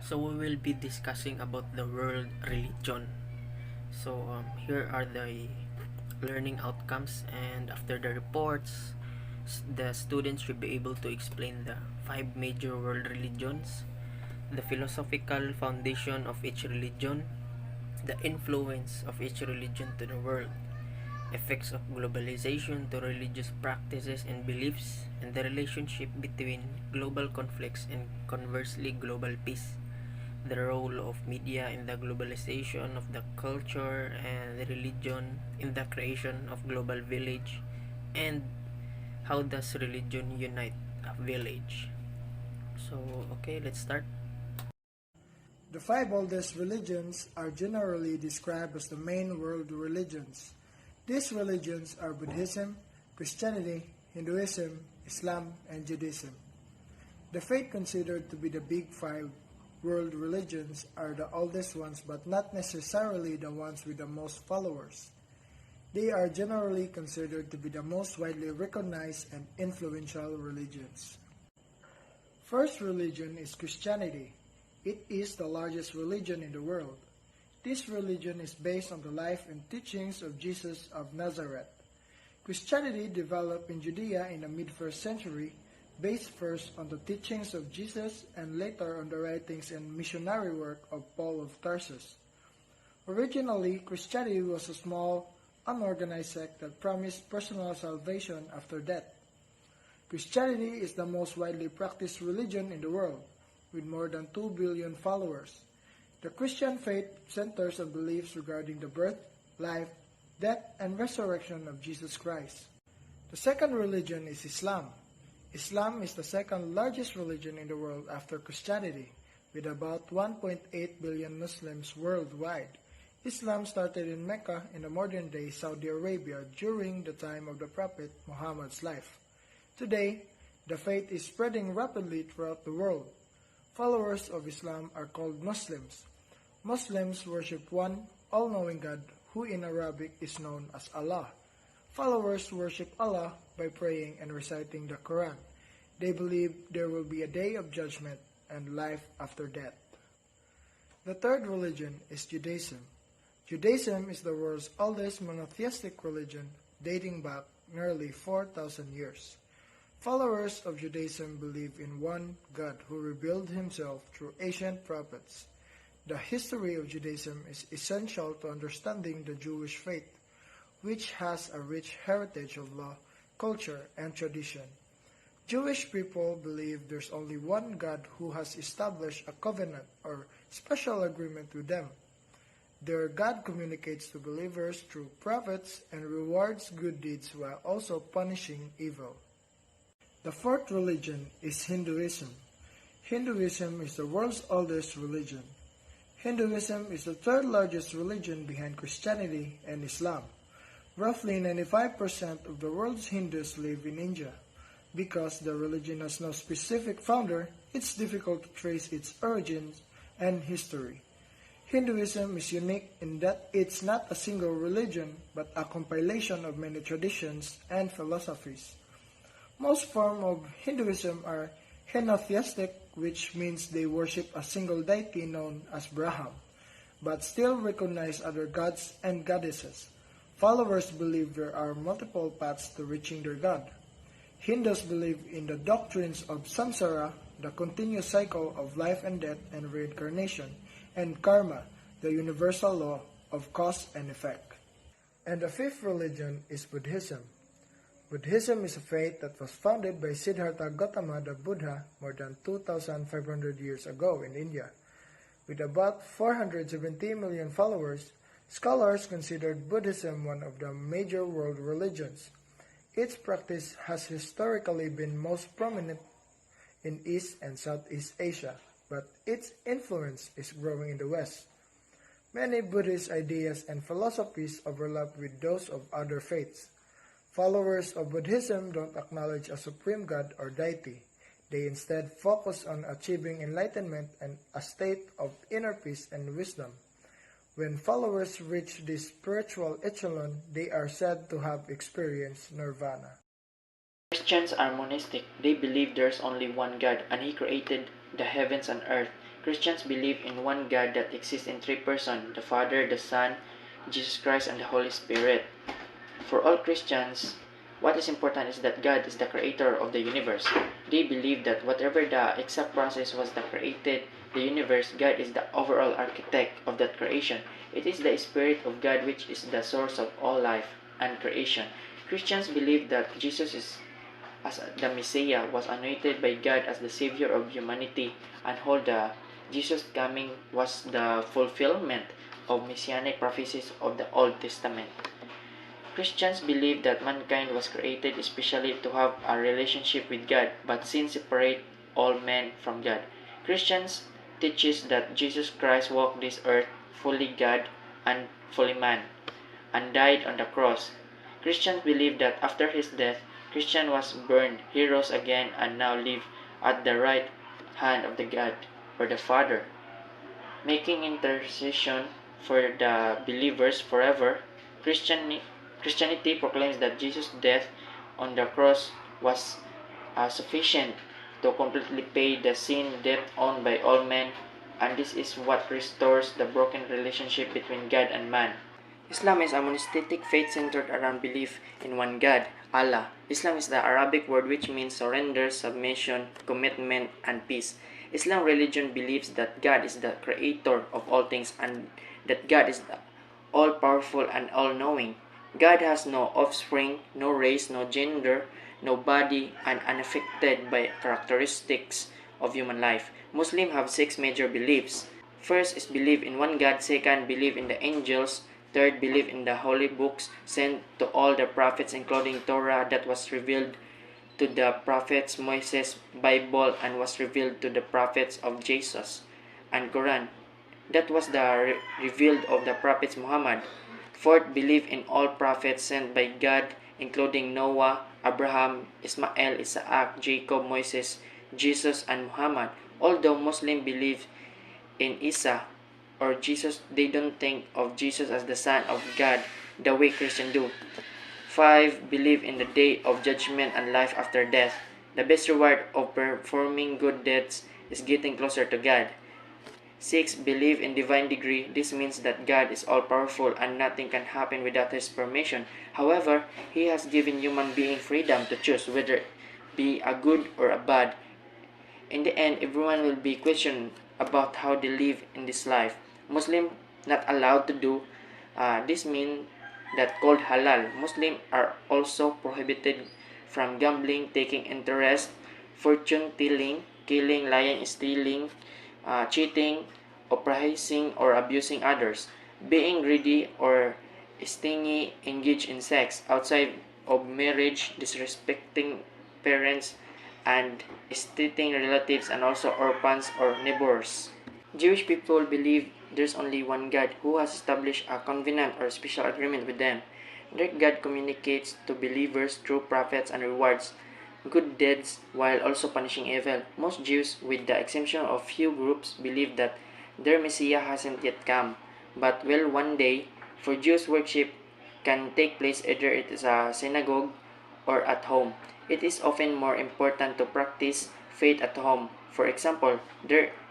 So we will be discussing about the world religion. So here are the learning outcomes, and after the reports, the students should be able to explain the five major world religions, the philosophical foundation of each religion, the influence of each religion to the world, effects of globalization to religious practices and beliefs, and the relationship between global conflicts and conversely global peace, the role of media in the globalization of the culture and the religion in the creation of global village, and how does religion unite a village. So okay, let's start. The five oldest religions are generally described as the main world religions. These religions are Buddhism, Christianity, Hinduism, Islam, and Judaism. The faith considered to be the big five world religions are the oldest ones, but not necessarily the ones with the most followers. They are generally considered to be the most widely recognized and influential religions. First religion is Christianity. It is the largest religion in the world. This religion is based on the life and teachings of Jesus of Nazareth. Christianity developed in Judea in the mid-first century, based first on the teachings of Jesus and later on the writings and missionary work of Paul of Tarsus. Originally, Christianity was a small, unorganized sect that promised personal salvation after death. Christianity is the most widely practiced religion in the world, with more than 2 billion followers. The Christian faith centers on beliefs regarding the birth, life, death, and resurrection of Jesus Christ. The second religion is Islam. Islam is the second largest religion in the world after Christianity, with about 1.8 billion Muslims worldwide. Islam started in Mecca in the modern-day Saudi Arabia during the time of the Prophet Muhammad's life. Today, the faith is spreading rapidly throughout the world. Followers of Islam are called Muslims. Muslims worship one all-knowing God who in Arabic is known as Allah. Followers worship Allah by praying and reciting the Quran. They believe there will be a day of judgment and life after death. The third religion is Judaism. Judaism is the world's oldest monotheistic religion, dating back nearly 4,000 years. Followers of Judaism believe in one God who revealed himself through ancient prophets. The history of Judaism is essential to understanding the Jewish faith, which has a rich heritage of law, culture, and tradition. Jewish people believe there's only one God who has established a covenant or special agreement with them. Their God communicates to believers through prophets and rewards good deeds while also punishing evil. The fourth religion is Hinduism. Hinduism is the world's oldest religion. Hinduism is the third largest religion behind Christianity and Islam. Roughly 95% of the world's Hindus live in India. Because the religion has no specific founder, it's difficult to trace its origins and history. Hinduism is unique in that it's not a single religion, but a compilation of many traditions and philosophies. Most forms of Hinduism are henotheistic, which means they worship a single deity known as Brahma, but still recognize other gods and goddesses. Followers believe there are multiple paths to reaching their God. Hindus believe in the doctrines of samsara, the continuous cycle of life and death and reincarnation, and karma, the universal law of cause and effect. And the fifth religion is Buddhism. Buddhism is a faith that was founded by Siddhartha Gautama the Buddha more than 2,500 years ago in India. With about 470 million followers, scholars considered Buddhism one of the major world religions. Its practice has historically been most prominent in East and Southeast Asia, but its influence is growing in the West. Many Buddhist ideas and philosophies overlap with those of other faiths. Followers of Buddhism don't acknowledge a supreme God or deity. They instead focus on achieving enlightenment and a state of inner peace and wisdom. When followers reach this spiritual echelon, they are said to have experienced nirvana. Christians are monistic. They believe there's only one God and He created the heavens and earth. Christians believe in one God that exists in three persons, the Father, the Son, Jesus Christ, and the Holy Spirit. For all Christians, what is important is that God is the creator of the universe. They believe that whatever the exact process was that created the universe, God is the overall architect of that creation. It is the Spirit of God which is the source of all life and creation. Christians believe that Jesus is as the Messiah was anointed by God as the Savior of humanity, and hold the Jesus' coming was the fulfillment of messianic prophecies of the Old Testament. Christians believe that mankind was created especially to have a relationship with God, but sin separates all men from God. Christians teaches that Jesus Christ walked this earth fully God and fully man, and died on the cross. Christians believe that after his death, Christ was burned, he rose again, and now lives at the right hand of the God or the Father, making intercession for the believers forever. Christianity proclaims that Jesus' death on the cross was sufficient to completely pay the sin debt owed by all men, and this is what restores the broken relationship between God and man. Islam is a monotheistic faith centered around belief in one God, Allah. Islam is the Arabic word which means surrender, submission, commitment, and peace. Islam religion believes that God is the creator of all things and that God is all-powerful and all-knowing. God has no offspring, no race, no gender, no body, and unaffected by characteristics of human life. Muslims have six major beliefs. First is belief in one God. Second, believe in the angels. Third, believe in the holy books sent to all the prophets, including Torah that was revealed to the prophets Moses, Bible, and was revealed to the prophets of Jesus, and Quran that was the revealed of the prophets Muhammad. Fourth, believe in all prophets sent by God, including Noah, Abraham, Ismael, Isaac, Jacob, Moses, Jesus, and Muhammad. Although Muslims believe in Isa or Jesus, they don't think of Jesus as the Son of God the way Christians do. 5. Believe in the day of judgment and life after death. The best reward of performing good deeds is getting closer to God. 6. Believe in divine degree. This means that God is all-powerful and nothing can happen without His permission. However, He has given human being freedom to choose whether it be a good or a bad. In the end, everyone will be questioned about how they live in this life. Muslims not allowed to do this means that called halal. Muslims are also prohibited from gambling, taking interest, fortune telling, killing, lying, stealing, cheating, oppressing or abusing others, being greedy or stingy, engaged in sex outside of marriage, disrespecting parents, and treating relatives and also orphans or neighbors. Jewish people believe there's only one God who has established a covenant or special agreement with them. That God communicates to believers through prophets and rewards good deeds while also punishing evil. Most Jews, with the exception of few groups, believe that their Messiah hasn't yet come, but will one day, for Jews worship can take place either it is a synagogue or at home. It is often more important to practice faith at home. For example,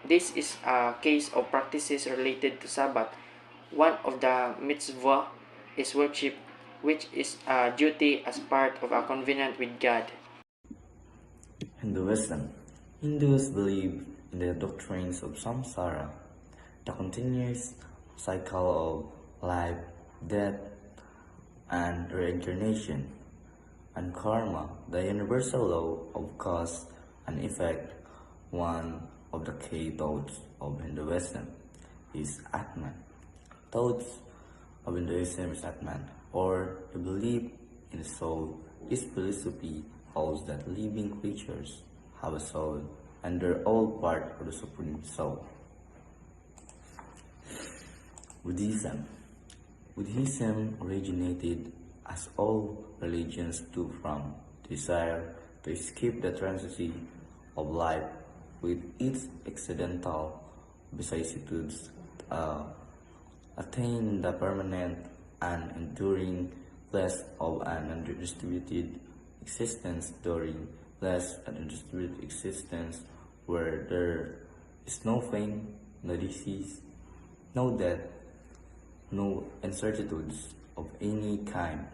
this is a case of practices related to Sabbath. One of the mitzvah is worship, which is a duty as part of a covenant with God. Hinduism. Hindus believe in the doctrines of samsara, the continuous cycle of life, death, and reincarnation, and karma, the universal law of cause and effect. One of the key thoughts of Hinduism is Atman. Thoughts of Hinduism is Atman, or the belief in the soul. This philosophy holds that living creatures have a soul and they're all part of the Supreme Soul. Buddhism. Buddhism originated, as all religions do, from desire to escape the transiency of life with its accidental vicissitudes, attain the permanent and enduring bliss of an undistributed existence during bliss and undistributed existence where there is no pain, no disease, no death, no incertitudes of any kind.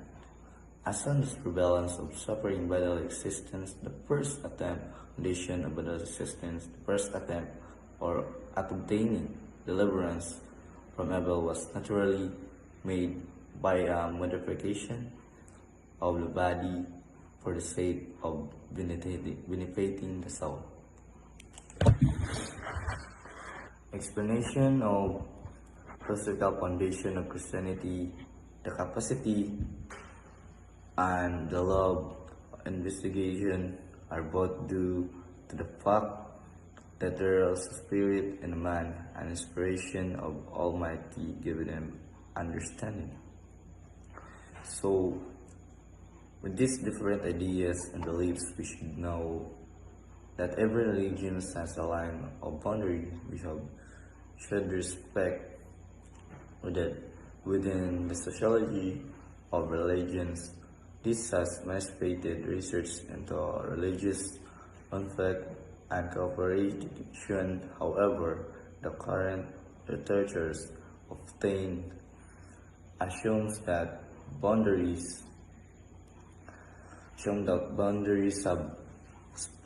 As on this prevalence of suffering bodily existence, the first attempt condition of bodily existence, the first attempt or at obtaining deliverance from evil was naturally made by a modification of the body for the sake of benefiting the soul. Explanation of physical foundation of Christianity, the capacity and the love investigation are both due to the fact that there is a spirit in a man and inspiration of Almighty giving him understanding. So, with these different ideas and beliefs, we should know that every religion has a line of boundary we should respect within the sociology of religions. This has emancipated research into religious conflict and cooperation. However, the current literatures obtained assumes that boundaries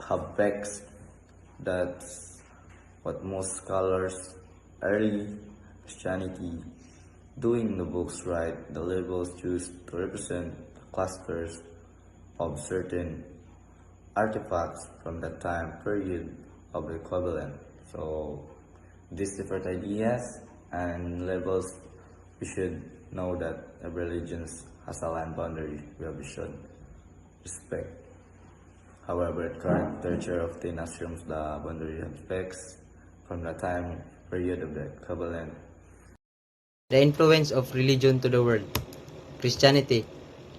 have vexed. That's what most scholars early Christianity doing the books right. The labels used to represent the clusters of certain artifacts from the time period of the equivalent. So these different ideas and labels, we should know that every religion has a line boundary where we should respect. However, current literature often assumes the boundary of specs from the time period of the equivalent. The influence of religion to the world. Christianity.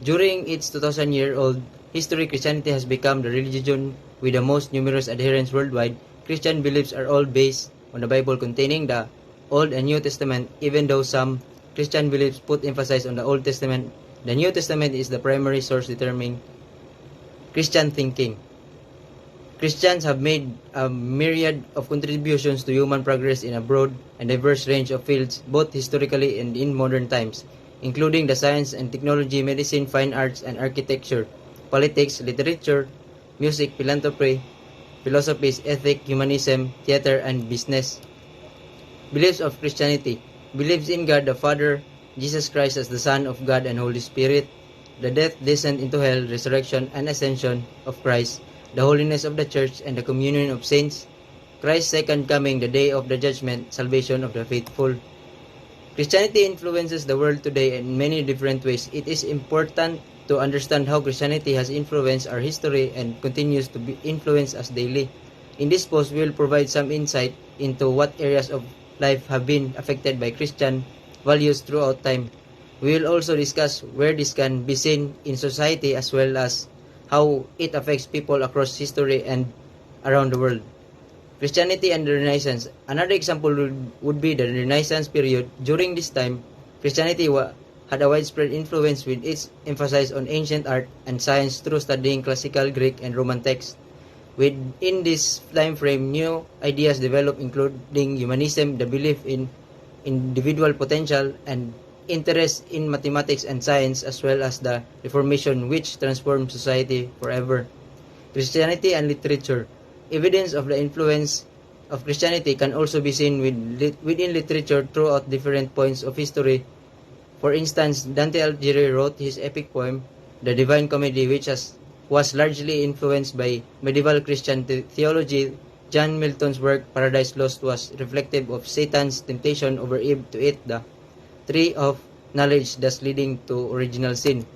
During its 2,000-year-old history, Christianity has become the religion with the most numerous adherents worldwide. Christian beliefs are all based on the Bible containing the Old and New Testament. Even though some Christian beliefs put emphasis on the Old Testament, the New Testament is the primary source determining Christian thinking. Christians have made a myriad of contributions to human progress in a broad and diverse range of fields, both historically and in modern times, including the science and technology, medicine, fine arts and architecture, politics, literature, music, philanthropy, philosophies, ethics, humanism, theater, and business. Beliefs of Christianity. Believes in God the Father, Jesus Christ as the Son of God and Holy Spirit, the death, descent into hell, resurrection, and ascension of Christ, the holiness of the church and the communion of saints, Christ's second coming, the day of the judgment, salvation of the faithful. Christianity influences the world today in many different ways. It is important to understand how Christianity has influenced our history and continues to influence us daily. In this post, we will provide some insight into what areas of life have been affected by Christian values throughout time. We will also discuss where this can be seen in society as well as how it affects people across history and around the world. Christianity and the Renaissance. Another example would be the Renaissance period. During this time, Christianity had a widespread influence with its emphasis on ancient art and science through studying classical Greek and Roman texts. Within this time frame, new ideas developed including humanism, the belief in individual potential, and interest in mathematics and science, as well as the Reformation, which transformed society forever. Christianity and literature. Evidence of the influence of Christianity can also be seen within literature throughout different points of history. For instance, Dante Alighieri wrote his epic poem, The Divine Comedy, which was largely influenced by medieval Christian theology. John Milton's work, Paradise Lost, was reflective of Satan's temptation over Eve to eat the tree of knowledge, thus leading to original sin.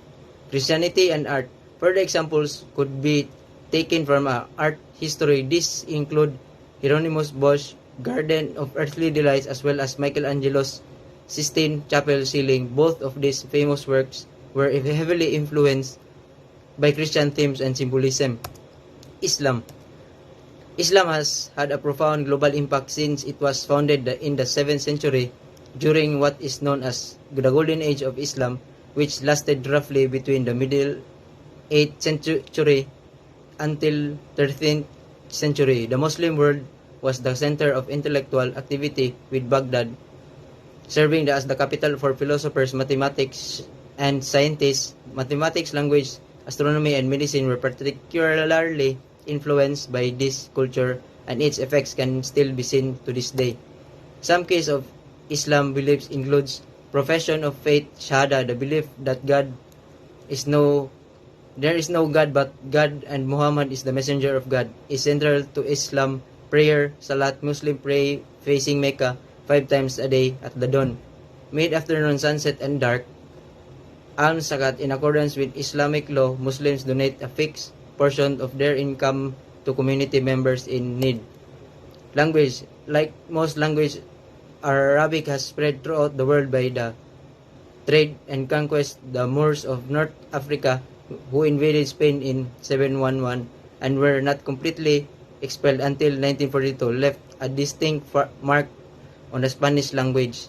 Christianity and art. Further examples could be taken from art history. These include Hieronymus Bosch, Garden of Earthly Delights, as well as Michelangelo's Sistine Chapel ceiling. Both of these famous works were heavily influenced by Christian themes and symbolism. Islam. Islam has had a profound global impact since it was founded in the 7th century during what is known as the Golden Age of Islam, which lasted roughly between the middle 8th century until 13th century. The Muslim world was the center of intellectual activity, with Baghdad serving as the capital for philosophers, mathematics, and scientists. Mathematics, language, astronomy, and medicine were particularly influenced by this culture, and its effects can still be seen to this day. Some cases of Islam beliefs includes profession of faith, shahada, the belief that there is no God but God, and Muhammad is the messenger of God, is central to Islam. Prayer, salat, Muslim pray facing Mecca 5 times a day at the dawn, mid-afternoon, sunset, and dark. Alms zakat, in accordance with Islamic law, Muslims donate a fixed portion of their income to community members in need. Language, like most language, Arabic has spread throughout the world by the trade and conquest. The Moors of North Africa, who invaded Spain in 711 and were not completely expelled until 1942, left a distinct mark on the Spanish language.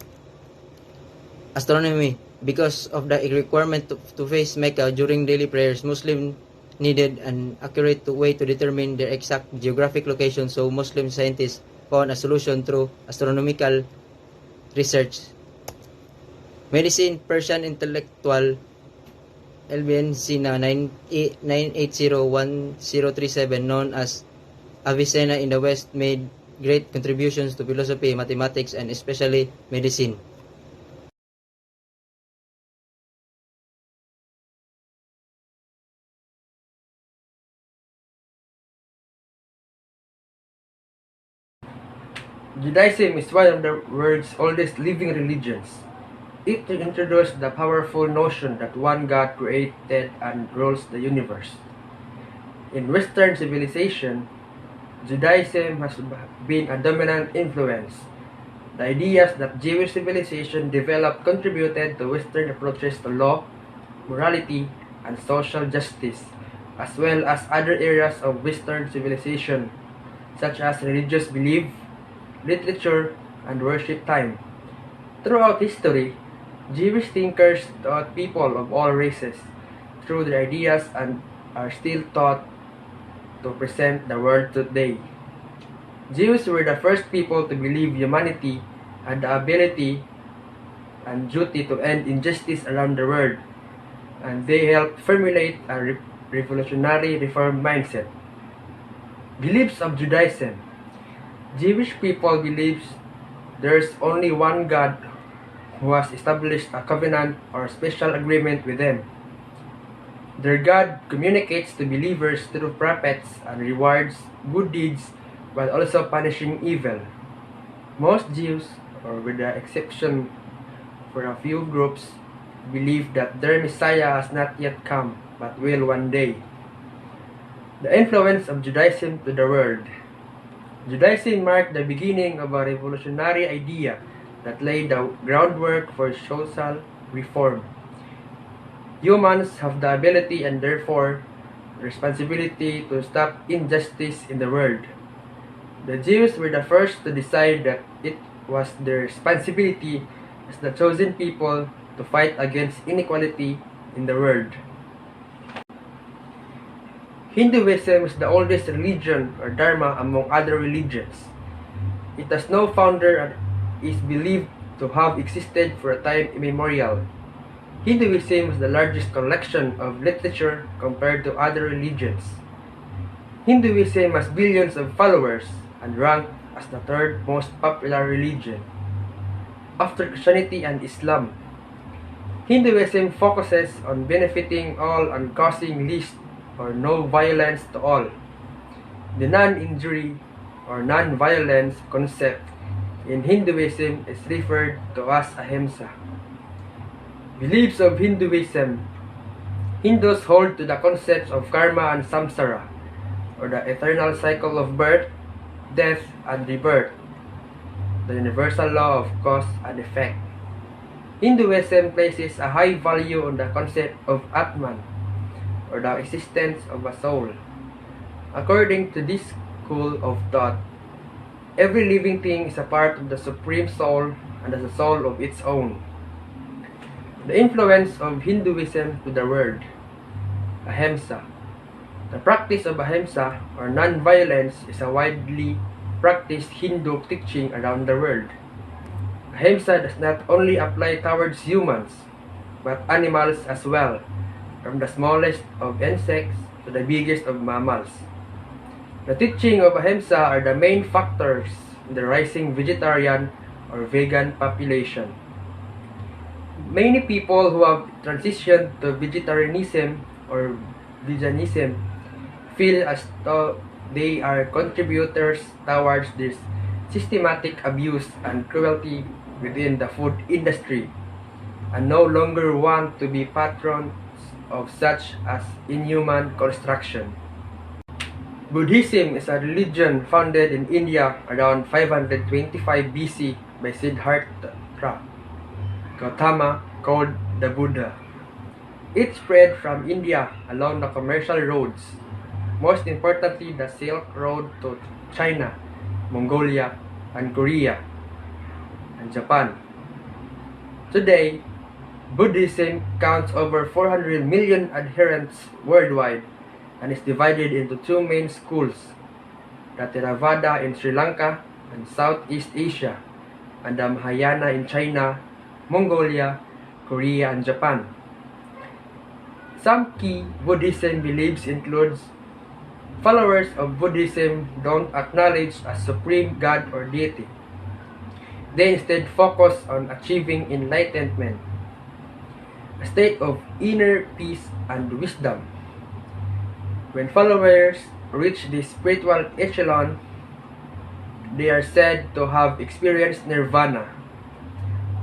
Astronomy, because of the requirement to face Mecca during daily prayers, Muslims needed an accurate way to determine their exact geographic location, so Muslim scientists found a solution through astronomical research. Medicine, Persian intellectual Ibn Sina 980-1037, known as Avicenna in the West, made great contributions to philosophy, mathematics, and especially medicine. Judaism is one of the world's oldest living religions. It introduced the powerful notion that one God created and rules the universe. In Western civilization, Judaism has been a dominant influence. The ideas that Jewish civilization developed contributed to Western approaches to law, morality, and social justice, as well as other areas of Western civilization, such as religious belief, literature, and worship time. Throughout history, Jewish thinkers taught people of all races through their ideas and are still taught to present the world today. Jews were the first people to believe humanity had the ability and duty to end injustice around the world, and they helped formulate a revolutionary reform mindset. Beliefs of Judaism. Jewish people believes there's only one God who has established a covenant or special agreement with them. Their God communicates to believers through prophets and rewards good deeds while also punishing evil. Most Jews, or with the exception for a few groups, believe that their Messiah has not yet come but will one day. The influence of Judaism to the world. Judaism marked the beginning of a revolutionary idea that laid the groundwork for social reform. Humans have the ability and therefore responsibility to stop injustice in the world. The Jews were the first to decide that it was their responsibility as the chosen people to fight against inequality in the world. Hinduism is the oldest religion or dharma among other religions. It has no founder and is believed to have existed for a time immemorial. Hinduism is the largest collection of literature compared to other religions. Hinduism has billions of followers and ranked as the third most popular religion, after Christianity and Islam. Hinduism focuses on benefiting all and causing least or no violence to all. The non-injury or non-violence concept in Hinduism is referred to as ahimsa. Beliefs of Hinduism. Hindus hold to the concepts of karma and samsara, or the eternal cycle of birth, death, and rebirth, the universal law of cause and effect. Hinduism places a high value on the concept of Atman, or the existence of a soul. According to this school of thought, every living thing is a part of the Supreme Soul and has a soul of its own. The influence of Hinduism to the world. Ahimsa. The practice of ahimsa, or non-violence, is widely practice Hindu teaching around the world. Ahimsa does not only apply towards humans, but animals as well, from the smallest of insects to the biggest of mammals. The teaching of Ahimsa are the main factors in the rising vegetarian or vegan population. Many people who have transitioned to vegetarianism or veganism feel as though they are contributors towards this systematic abuse and cruelty within the food industry, and no longer want to be patrons of such as inhuman construction. Buddhism is a religion founded in India around 525 BC by Siddhartha Gautama, called the Buddha. It spread from India along the commercial roads, most importantly the Silk Road, to China, Mongolia, and Korea, and Japan. Today, Buddhism counts over 400 million adherents worldwide and is divided into two main schools, the Theravada in Sri Lanka and Southeast Asia, and the Mahayana in China, Mongolia, Korea, and Japan. Some key Buddhism beliefs includes followers of Buddhism don't acknowledge a supreme God or deity. They instead focus on achieving enlightenment, a state of inner peace and wisdom. When followers reach this spiritual echelon, they are said to have experienced nirvana.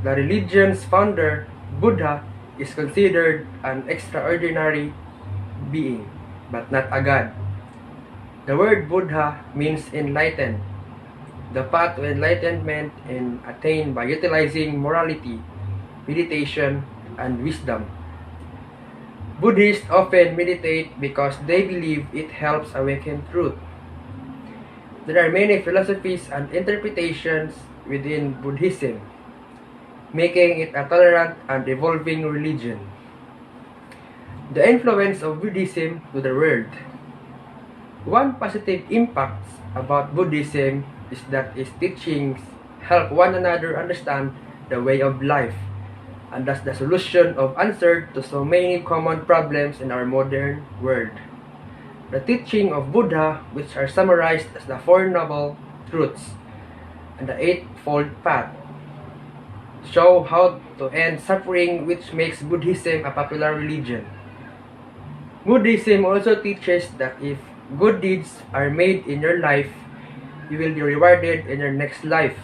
The religion's founder, Buddha, is considered an extraordinary being, but not a god. The word Buddha means enlightened, the path to enlightenment and attained by utilizing morality, meditation, and wisdom. Buddhists often meditate because they believe it helps awaken truth. There are many philosophies and interpretations within Buddhism, making it a tolerant and evolving religion. The influence of Buddhism to the world. One positive impact about Buddhism is that its teachings help one another understand the way of life, and thus the solution of answer to so many common problems in our modern world. The teaching of Buddha, which are summarized as the Four Noble Truths and the Eightfold Path, show how to end suffering, which makes Buddhism a popular religion. Buddhism also teaches that if good deeds are made in your life, you will be rewarded in your next life.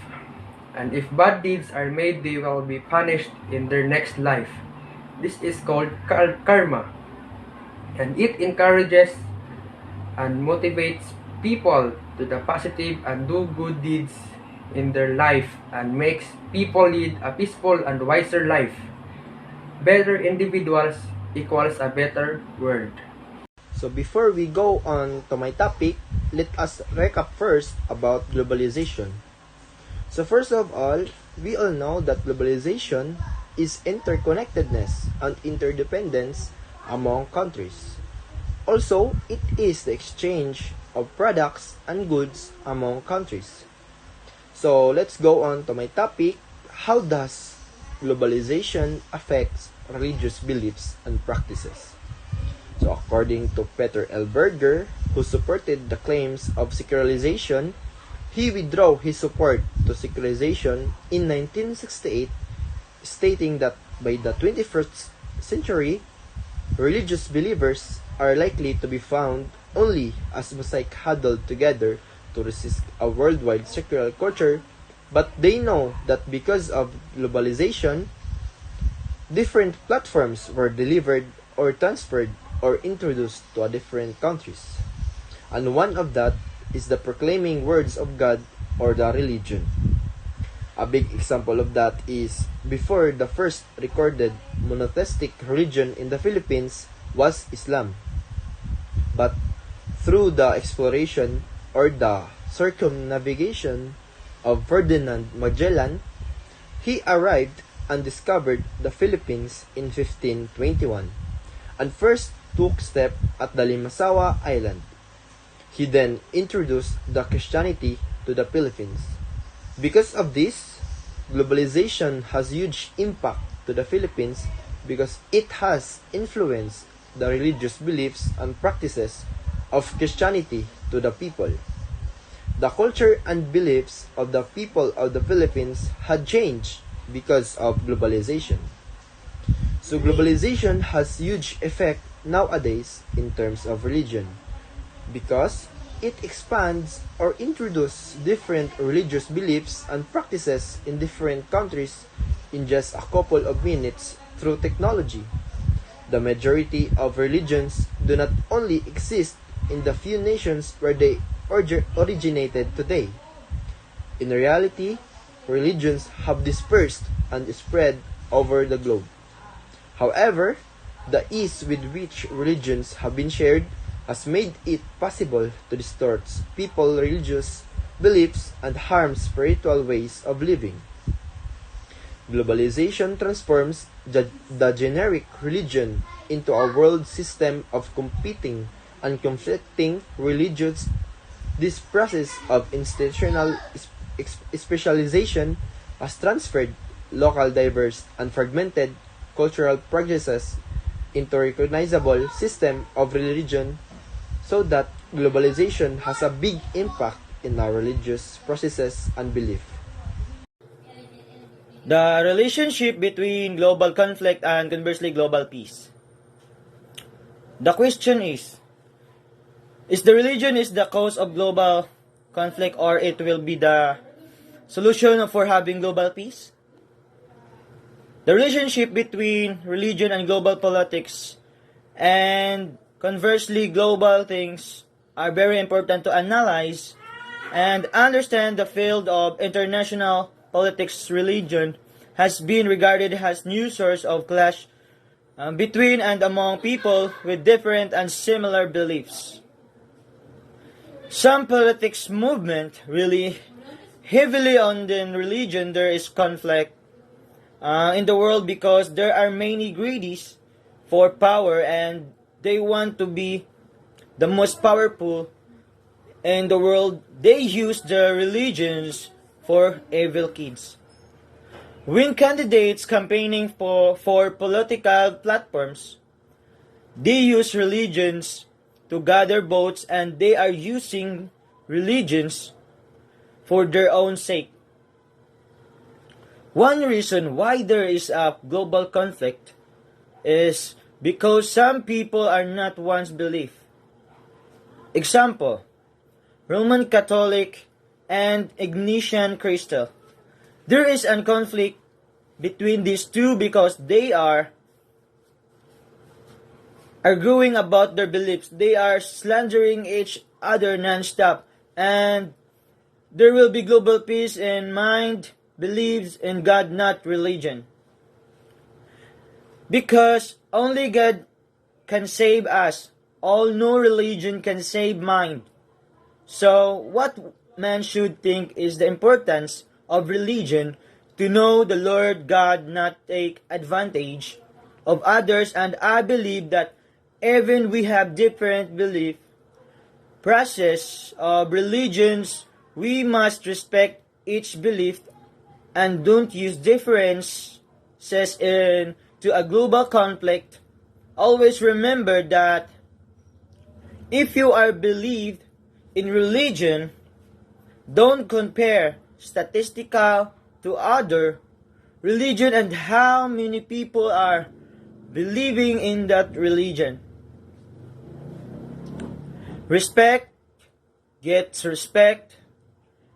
And if bad deeds are made, they will be punished in their next life. This is called karma. And it encourages and motivates people to the positive and do good deeds in their life and makes people lead a peaceful and wiser life. Better individuals equals a better world. So before we go on to my topic, let us recap first about globalization. So first of all, we all know that globalization is interconnectedness and interdependence among countries. Also, it is the exchange of products and goods among countries. So let's go on to my topic. How does globalization affect religious beliefs and practices? So according to Peter L. Berger, who supported the claims of secularization, he withdrew his support to secularization in 1968, stating that by the 21st century, religious believers are likely to be found only as mosaic huddled together to resist a worldwide secular culture, but they know that because of globalization, different platforms were delivered or transferred or introduced to a different countries. And one of that is the proclaiming words of God or the religion. A big example of that is before the first recorded monotheistic religion in the Philippines was Islam. But through the exploration or the circumnavigation of Ferdinand Magellan, he arrived and discovered the Philippines in 1521 and first took step at the Limasawa Island. He then introduced the Christianity to the Philippines. Because of this, globalization has huge impact to the Philippines because it has influenced the religious beliefs and practices of Christianity to the people. The culture and beliefs of the people of the Philippines had changed because of globalization. So globalization has huge effect nowadays in terms of religion because it expands or introduces different religious beliefs and practices in different countries in just a couple of minutes through technology. The majority of religions do not only exist in the few nations where they originated today. In reality, religions have dispersed and spread over the globe. However, the ease with which religions have been shared has made it possible to distort people's religious beliefs and harm spiritual ways of living. Globalization transforms the generic religion into a world system of competing and conflicting religions. This process of institutional specialization has transferred local diverse and fragmented cultural practices into a recognizable system of religion so that globalization has a big impact in our religious processes and belief. The relationship between global conflict and conversely global peace. The question is the religion is the cause of global conflict or it will be the solution for having global peace? The relationship between religion and global politics and conversely global things are very important to analyze and understand. The field of international politics. Religion has been regarded as new source of clash between and among people with different and similar beliefs. Some politics movement really heavily on the religion. There is conflict in the world because there are many greedies for power and they want to be the most powerful in the world. They use the religions for evil kids. When candidates campaigning for political platforms, they use religions to gather votes and they are using religions for their own sake. One reason why there is a global conflict is because some people are not one's belief. Example, Roman Catholic and Ignatian Crystal. There is a conflict between these two because they are arguing about their beliefs. They are slandering each other non-stop, and there will be global peace in mind believes in God, not religion. Because only God can save us. All no religion can save mind. So what man should think is the importance of religion to know the Lord God, not take advantage of others. And I believe that even we have different belief process of religions, we must respect each belief and don't use differences into a global conflict. Always remember that if you are believed in religion, don't compare statistical to other religion and how many people are believing in that religion. Respect gets respect.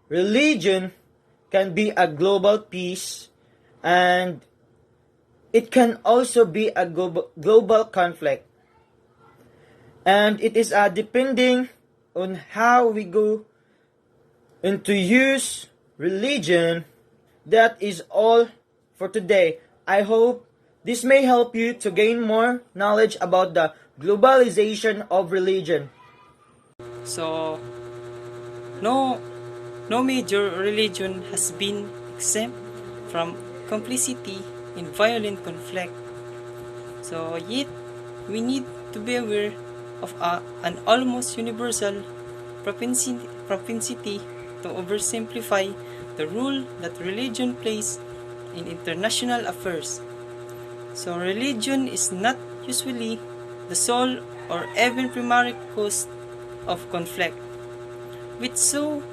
Religion can be a global peace and it can also be a global conflict. And it is depending on how we go into use religion. That is all for today. I hope this may help you to gain more knowledge about the globalization of religion. So, no, no major religion has been exempt from complicity in violent conflict. So, yet, we need to be aware of an almost universal propensity to oversimplify the role that religion plays in international affairs. So religion is not usually the sole or even primary cause of conflict. With so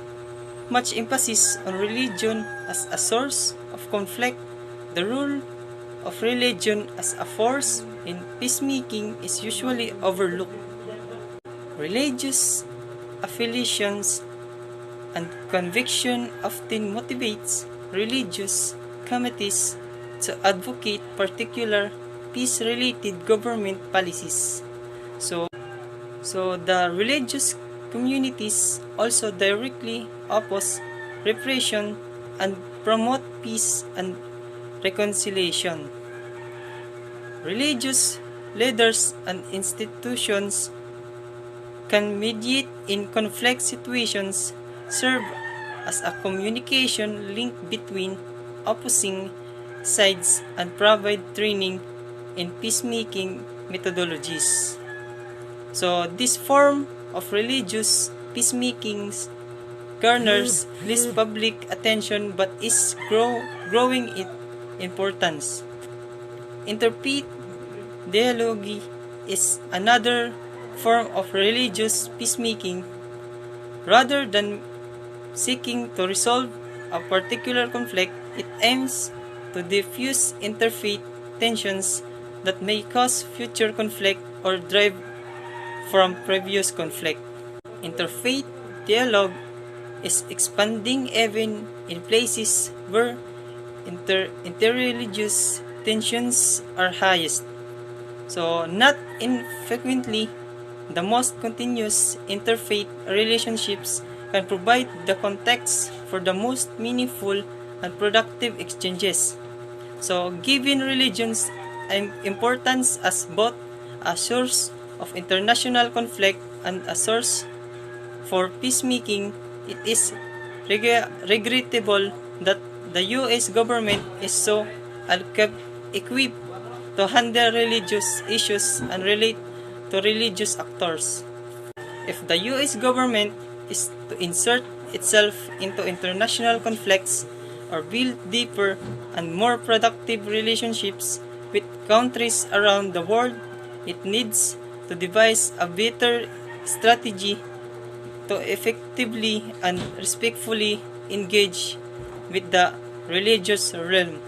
much emphasis on religion as a source of conflict, the role of religion as a force in peacemaking is usually overlooked. Religious affiliations and conviction often motivates religious committees to advocate particular peace-related government policies. So the religious communities also directly oppose repression and promote peace and reconciliation. Religious leaders and institutions can mediate in conflict situations, serve as a communication link between opposing sides, and provide training in peacemaking methodologies. So this form of religious peacemaking garners less public attention but is growing in importance. Interfaith dialogue is another form of religious peacemaking. Rather than seeking to resolve a particular conflict, it aims to diffuse interfaith tensions that may cause future conflict or drive from previous conflict. Interfaith dialogue is expanding even in places where interreligious tensions are highest. So, not infrequently, the most continuous interfaith relationships can provide the context for the most meaningful and productive exchanges. So, given religions an importance as both a source of international conflict and a source for peacemaking, it is regrettable that the U.S. government is so equipped to handle religious issues and relate to religious actors. If the U.S. government is to insert itself into international conflicts or build deeper and more productive relationships with countries around the world, it needs to devise a better strategy to effectively and respectfully engage with the religious realm.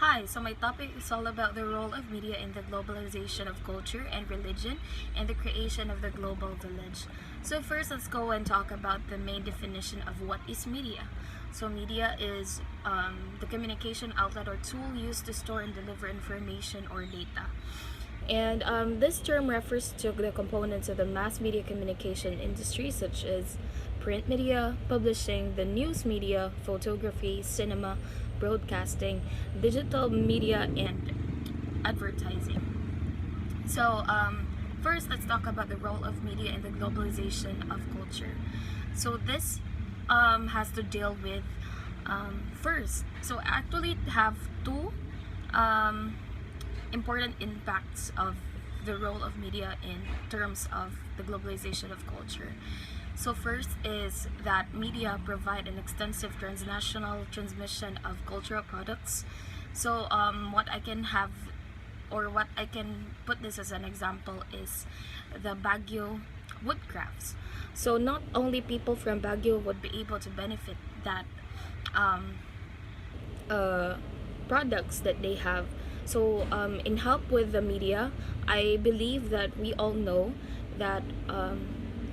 Hi, so my topic is all about the role of media in the globalization of culture and religion and the creation of the global village. So first, let's go and talk about the main definition of what is media. So media is the communication outlet or tool used to store and deliver information or data. And this term refers to the components of the mass media communication industry, such as print media, publishing, the news media, photography, cinema, broadcasting, digital media, and advertising. So first, let's talk about the role of media in the globalization of culture. So this has to deal with first. So actually have two important impacts of the role of media in terms of the globalization of culture. So first is that media provide an extensive transnational transmission of cultural products. So what I can have, or what I can put this as an example, is the Baguio woodcrafts. So not only people from Baguio would be able to benefit that products that they have. So in help with the media, I believe that we all know that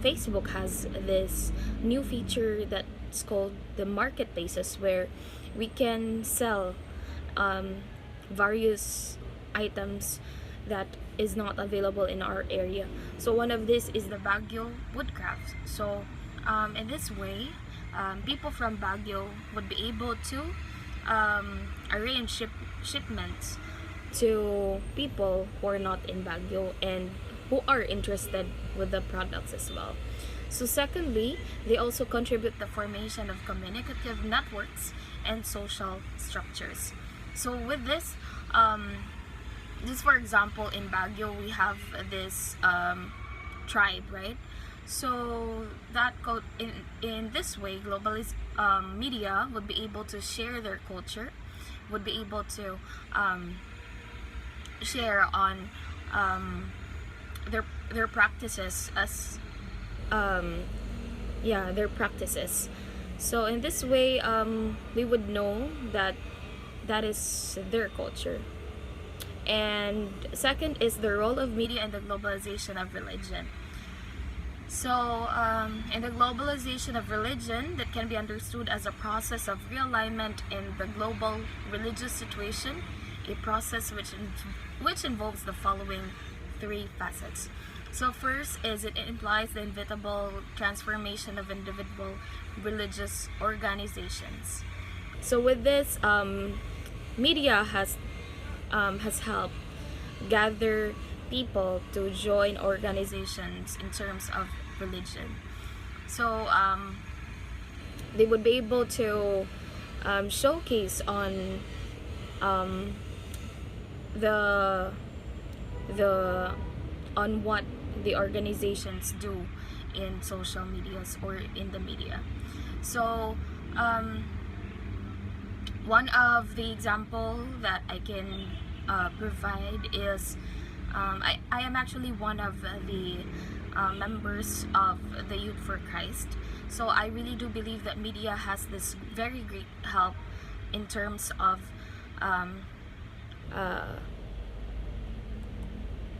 Facebook has this new feature that's called the marketplaces, where we can sell various items that is not available in our area. So one of this is the Baguio woodcrafts. So in this way, people from Baguio would be able to arrange shipments to people who are not in Baguio and who are interested with the products as well. So secondly, they also contribute the formation of communicative networks and social structures. So with this, just for example, in Baguio we have this tribe, right? So in this way, media would be able to share their culture, would be able to share on their practices as their practices. So in this way, we would know that that is their culture. And second is the role of media in the globalization of religion. So, in the globalization of religion, that can be understood as a process of realignment in the global religious situation, a process which involves the following three facets. So, first is it implies the inevitable transformation of individual religious organizations. So, with this, media has helped gather people to join organizations in terms of religion. So they would be able to showcase on the on what the organizations do in social medias or in the media. So one of the example that I can provide is I am actually one of the members of the Youth for Christ. So I really do believe that media has this very great help in terms of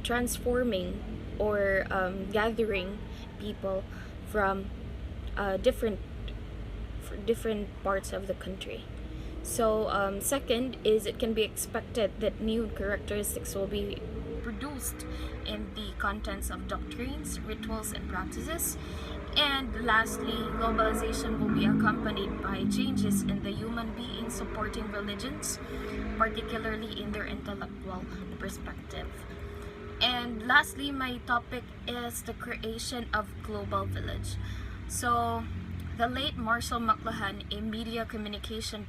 transforming or gathering people from different parts of the country. So second is it can be expected that new characteristics will be produced in the contents of doctrines, rituals, and practices. And lastly, globalization will be accompanied by changes in the human beings supporting religions, particularly in their intellectual perspective. And lastly, my topic is the creation of global village. So the late Marshall McLuhan, a media communication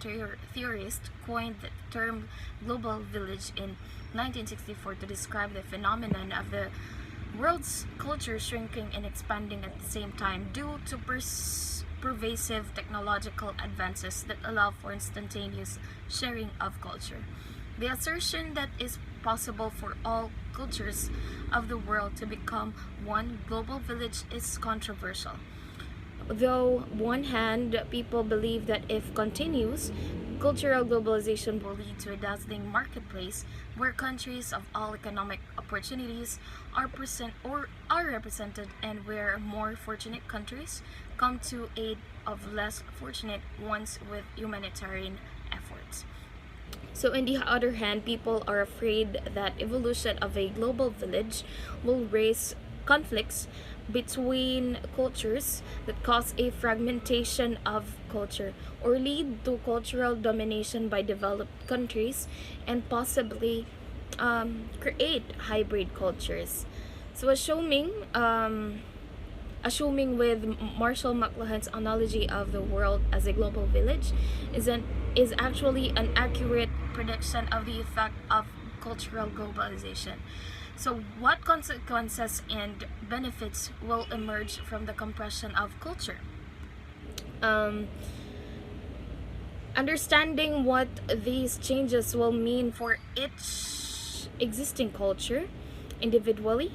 theorist, coined the term global village in 1964 to describe the phenomenon of the world's culture shrinking and expanding at the same time due to pervasive technological advances that allow for instantaneous sharing of culture. The assertion that it's possible for all cultures of the world to become one global village is controversial. Though, one hand, people believe that if continues, cultural globalization will lead to a dazzling marketplace where countries of all economic opportunities are represented, and where more fortunate countries come to aid of less fortunate ones with humanitarian efforts. So on the other hand, people are afraid that evolution of a global village will raise conflicts between cultures that cause a fragmentation of culture or lead to cultural domination by developed countries and possibly create hybrid cultures. So assuming with Marshall McLuhan's analogy of the world as a global village is actually an accurate prediction of the effect of cultural globalization. So what consequences and benefits will emerge from the compression of culture? Understanding what these changes will mean for each existing culture individually,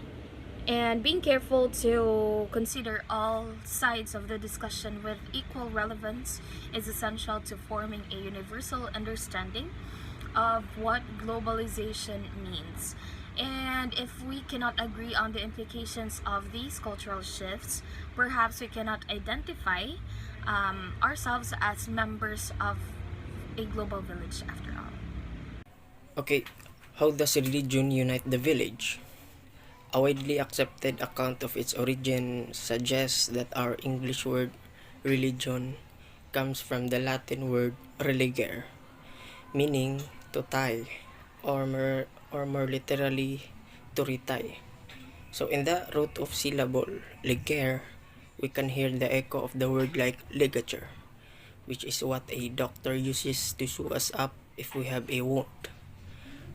and being careful to consider all sides of the discussion with equal relevance is essential to forming a universal understanding of what globalization means. And if we cannot agree on the implications of these cultural shifts, perhaps we cannot identify ourselves as members of a global village after all. Okay, how does religion unite the village? A widely accepted account of its origin suggests that our English word religion comes from the Latin word religare, meaning to tie, or more literally, to retie. So in the root of syllable ligare, we can hear the echo of the word like ligature, which is what a doctor uses to sew us up if we have a wound.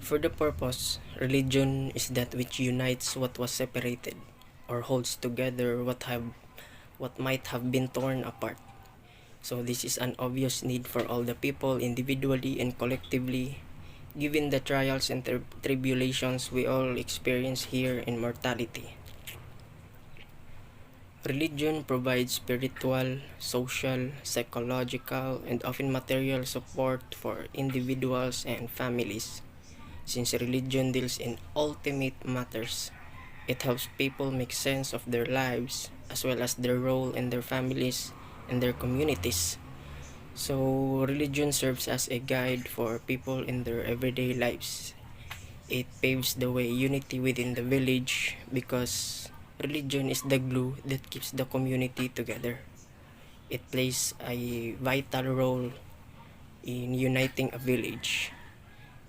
For the purpose, religion is that which unites what was separated or holds together what might have been torn apart. So this is an obvious need for all the people individually and collectively, given the trials and tribulations we all experience here in mortality. Religion provides spiritual, social, psychological, and often material support for individuals and families. Since religion deals in ultimate matters, it helps people make sense of their lives as well as their role in their families and their communities. So, religion serves as a guide for people in their everyday lives. It paves the way unity within the village because religion is the glue that keeps the community together. It plays a vital role in uniting a village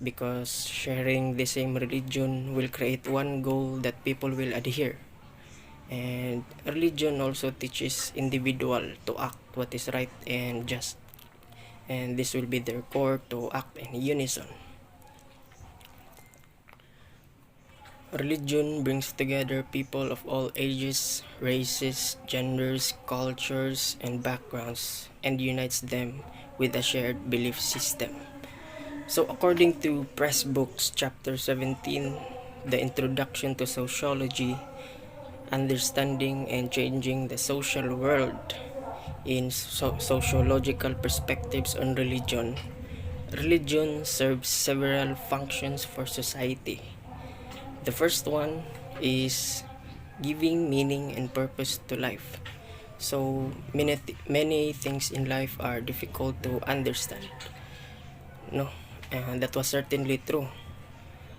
because sharing the same religion will create one goal that people will adhere. And religion also teaches individual to act what is right and just. And this will be their core to act in unison. Religion brings together people of all ages, races, genders, cultures, and backgrounds and unites them with a shared belief system. So according to Press Books chapter 17, the introduction to sociology, understanding and changing the social world in sociological perspectives on religion, religion serves several functions for society. The first one is giving meaning and purpose to life. So many things in life are difficult to understand. No, and that was certainly true,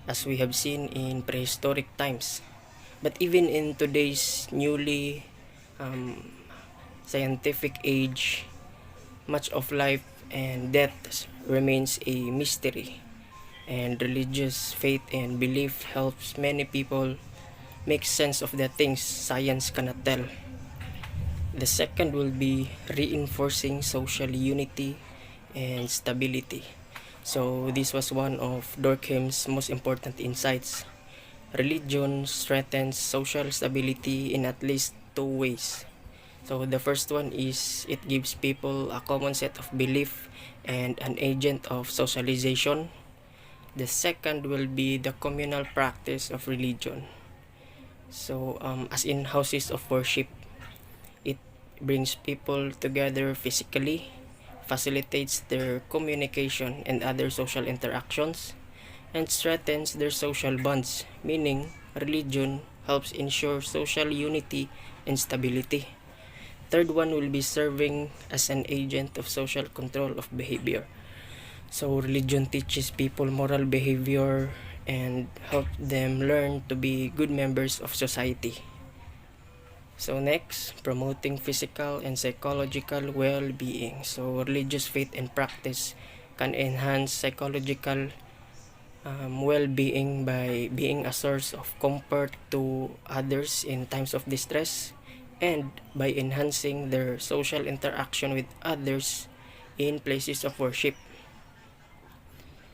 as we have seen in prehistoric times. But even in today's newly scientific age, much of life and death remains a mystery. And religious faith and belief helps many people make sense of the things science cannot tell. The second will be reinforcing social unity and stability. So this was one of Durkheim's most important insights. Religion strengthens social stability in at least two ways. So the first one is it gives people a common set of belief and an agent of socialization. The second will be the communal practice of religion. So as in houses of worship, it brings people together physically, facilitates their communication and other social interactions, and strengthens their social bonds, meaning religion helps ensure social unity and stability. Third one will be serving as an agent of social control of behavior. So religion teaches people moral behavior and help them learn to be good members of society. So next, promoting physical and psychological well-being. So religious faith and practice can enhance psychological well-being by being a source of comfort to others in times of distress and by enhancing their social interaction with others in places of worship.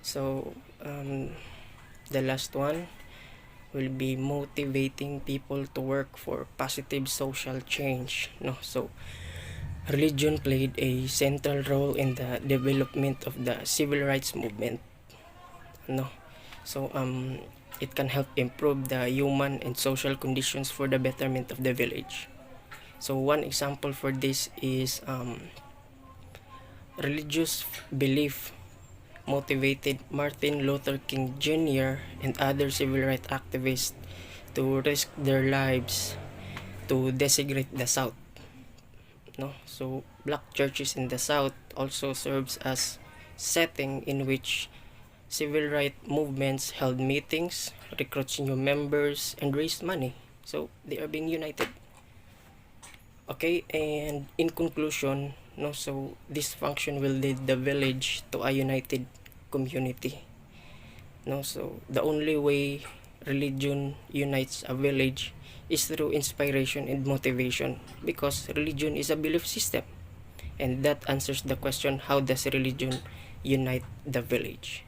So the last one will be motivating people to work for positive social change. So religion played a central role in the development of the civil rights movement. So it can help improve the human and social conditions for the betterment of the village. So one example for this is religious belief motivated Martin Luther King Jr. and other civil rights activists to risk their lives to desecrate the South. So black churches in the South also serves as setting in which civil rights movements held meetings, recruits new members, and raised money. So they are being united. Okay, and in conclusion, so this function will lead the village to a united community. So the only way religion unites a village is through inspiration and motivation, because religion is a belief system, and that answers the question, how does religion unite the village?